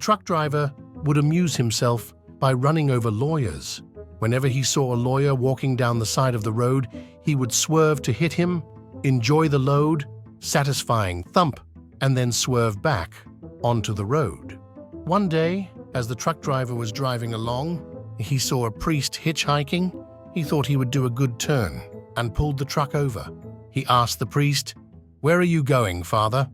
truck driver would amuse himself by running over lawyers. Whenever he saw a lawyer walking down the side of the road, he would swerve to hit him, enjoy the load, satisfying thump, and then swerve back onto the road. One day, as the truck driver was driving along, he saw a priest hitchhiking. He thought he would do a good turn and pulled the truck over. He asked the priest, "Where are you going, Father?"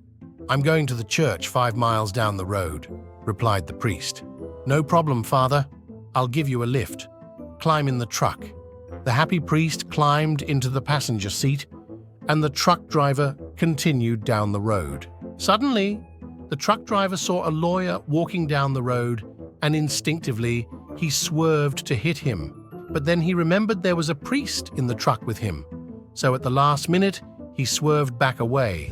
"I'm going to the church 5 miles down the road," replied the priest. "No problem, Father. I'll give you a lift. Climb in the truck." The happy priest climbed into the passenger seat, and the truck driver continued down the road. Suddenly, the truck driver saw a lawyer walking down the road, and instinctively, he swerved to hit him. But then he remembered there was a priest in the truck with him, so at the last minute, he swerved back away,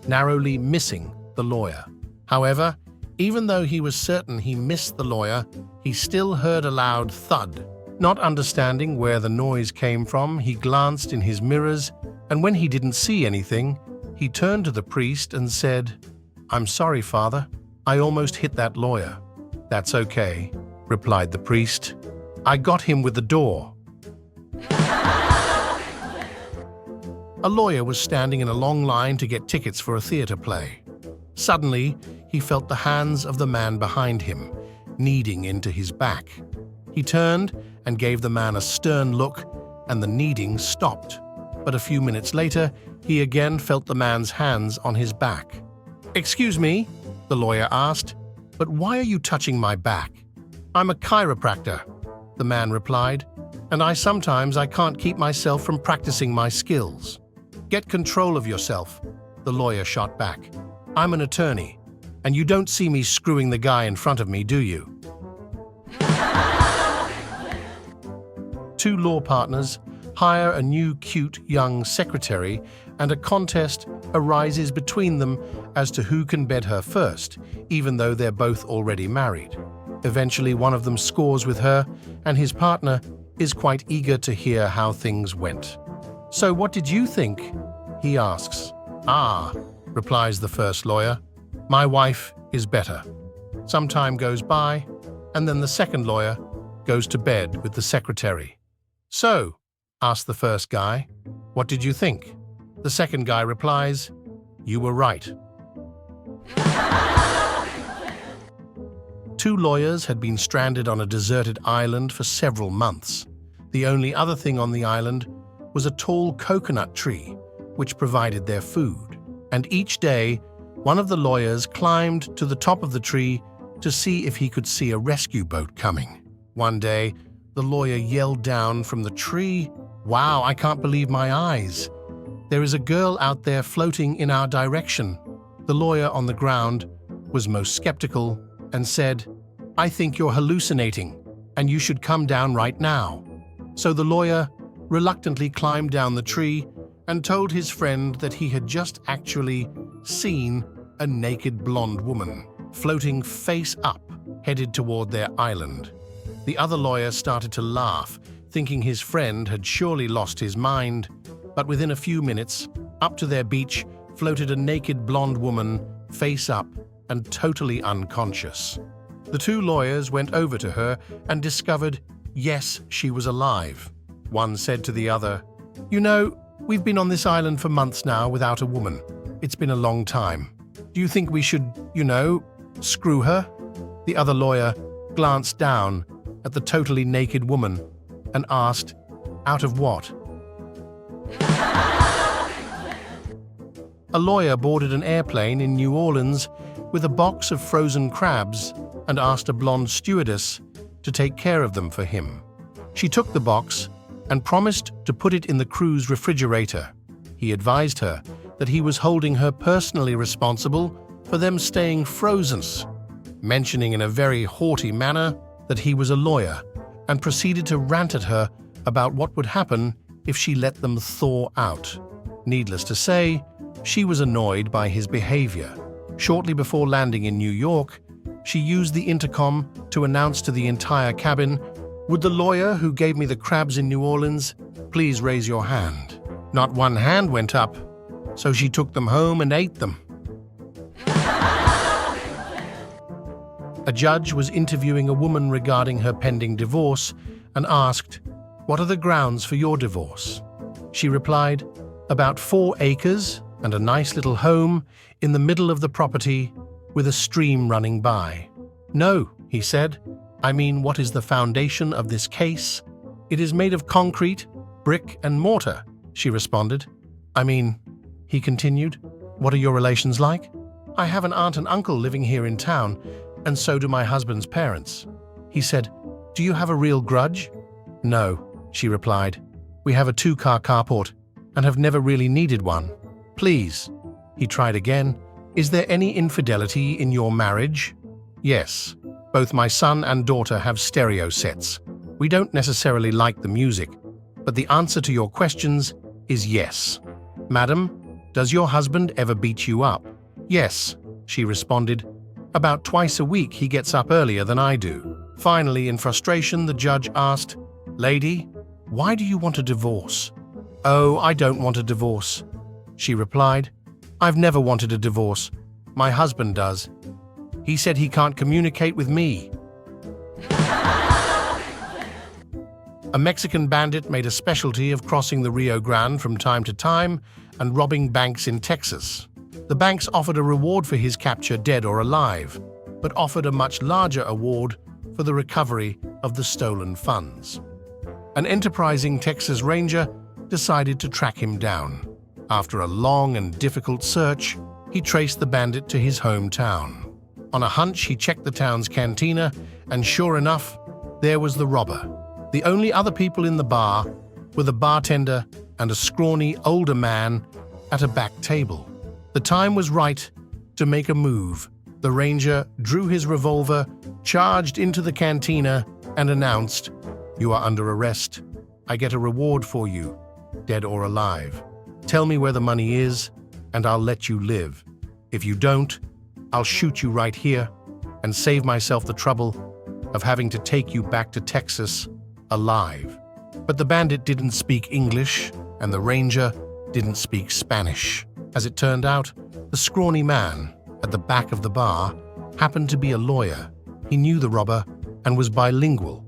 narrowly missing the lawyer. However, even though he was certain he missed the lawyer, he still heard a loud thud. Not understanding where the noise came from, he glanced in his mirrors, and when he didn't see anything, he turned to the priest and said, "I'm sorry, Father. I almost hit that lawyer." "That's okay," replied the priest. "I got him with the door." A lawyer was standing in a long line to get tickets for a theater play. Suddenly, he felt the hands of the man behind him, kneading into his back. He turned and gave the man a stern look, and the kneading stopped. But a few minutes later, he again felt the man's hands on his back. "Excuse me," the lawyer asked, "but why are you touching my back?" "I'm a chiropractor," the man replied, "and sometimes I can't keep myself from practicing my skills." "Get control of yourself," the lawyer shot back. "I'm an attorney, and you don't see me screwing the guy in front of me, do you?" Two law partners hire a new cute young secretary, and a contest arises between them as to who can bed her first, even though they're both already married. Eventually, one of them scores with her, and his partner is quite eager to hear how things went. "So what did you think?" he asks. "Ah," replies the first lawyer, "my wife is better." Some time goes by, and then the second lawyer goes to bed with the secretary. "So," asks the first guy, "what did you think?" The second guy replies, "You were right." Two lawyers had been stranded on a deserted island for several months. The only other thing on the island was a tall coconut tree, which provided their food. And each day, one of the lawyers climbed to the top of the tree to see if he could see a rescue boat coming. One day, the lawyer yelled down from the tree, "Wow, I can't believe my eyes. There is a girl out there floating in our direction." The lawyer on the ground was most skeptical and said, "I think you're hallucinating, and you should come down right now." So the lawyer reluctantly climbed down the tree and told his friend that he had just actually seen a naked blonde woman floating face up, headed toward their island. The other lawyer started to laugh, thinking his friend had surely lost his mind, but within a few minutes, up to their beach floated a naked blonde woman, face up and totally unconscious. The two lawyers went over to her and discovered, yes, she was alive. One said to the other, "You know, we've been on this island for months now without a woman. It's been a long time. Do you think we should, screw her?" The other lawyer glanced down at the totally naked woman and asked, "Out of what?" A lawyer boarded an airplane in New Orleans with a box of frozen crabs and asked a blonde stewardess to take care of them for him. She took the box and promised to put it in the crew's refrigerator. He advised her that he was holding her personally responsible for them staying frozen, mentioning in a very haughty manner that he was a lawyer, and proceeded to rant at her about what would happen if she let them thaw out. Needless to say, she was annoyed by his behavior. Shortly before landing in New York, she used the intercom to announce to the entire cabin, "Would the lawyer who gave me the crabs in New Orleans please raise your hand?" Not one hand went up, so she took them home and ate them. A judge was interviewing a woman regarding her pending divorce and asked, "What are the grounds for your divorce?" She replied, "About 4 acres and a nice little home in the middle of the property with a stream running by." "No," he said. "I mean, what is the foundation of this case?" "It is made of concrete, brick and mortar," she responded. "I mean," he continued, "what are your relations like?" "I have an aunt and uncle living here in town, and so do my husband's parents." He said, "Do you have a real grudge?" "No," she replied. "We have a 2-car carport and have never really needed one." "Please," he tried again, "is there any infidelity in your marriage?" "Yes. Both my son and daughter have stereo sets. We don't necessarily like the music, but the answer to your questions is yes." "Madam, does your husband ever beat you up?" "Yes," she responded. "About twice a week he gets up earlier than I do." Finally, in frustration, the judge asked, "Lady, why do you want a divorce?" "Oh, I don't want a divorce," she replied. "I've never wanted a divorce. My husband does. He said he can't communicate with me." A Mexican bandit made a specialty of crossing the Rio Grande from time to time and robbing banks in Texas. The banks offered a reward for his capture, dead or alive, but offered a much larger award for the recovery of the stolen funds. An enterprising Texas Ranger decided to track him down. After a long and difficult search, he traced the bandit to his hometown. On a hunch, he checked the town's cantina, and sure enough, there was the robber. The only other people in the bar were the bartender and a scrawny, older man at a back table. The time was right to make a move. The ranger drew his revolver, charged into the cantina, and announced, "You are under arrest. I get a reward for you, dead or alive. Tell me where the money is, and I'll let you live. If you don't, I'll shoot you right here and save myself the trouble of having to take you back to Texas alive." But the bandit didn't speak English, and the ranger didn't speak Spanish. As it turned out, the scrawny man at the back of the bar happened to be a lawyer. He knew the robber and was bilingual,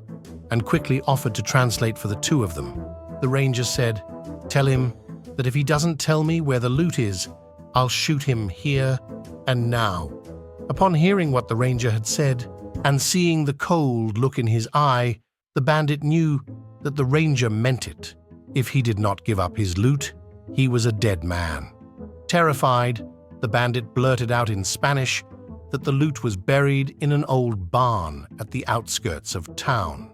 and quickly offered to translate for the two of them. The ranger said, "Tell him that if he doesn't tell me where the loot is, I'll shoot him here and now." Upon hearing what the ranger had said, and seeing the cold look in his eye, the bandit knew that the ranger meant it. If he did not give up his loot, he was a dead man. Terrified, the bandit blurted out in Spanish that the loot was buried in an old barn at the outskirts of town.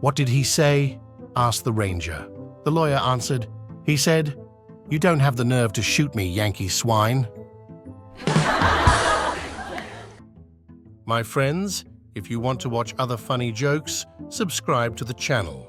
"What did he say?" asked the ranger. The lawyer answered, "He said, 'You don't have the nerve to shoot me, Yankee swine.'" My friends, if you want to watch other funny jokes, subscribe to the channel.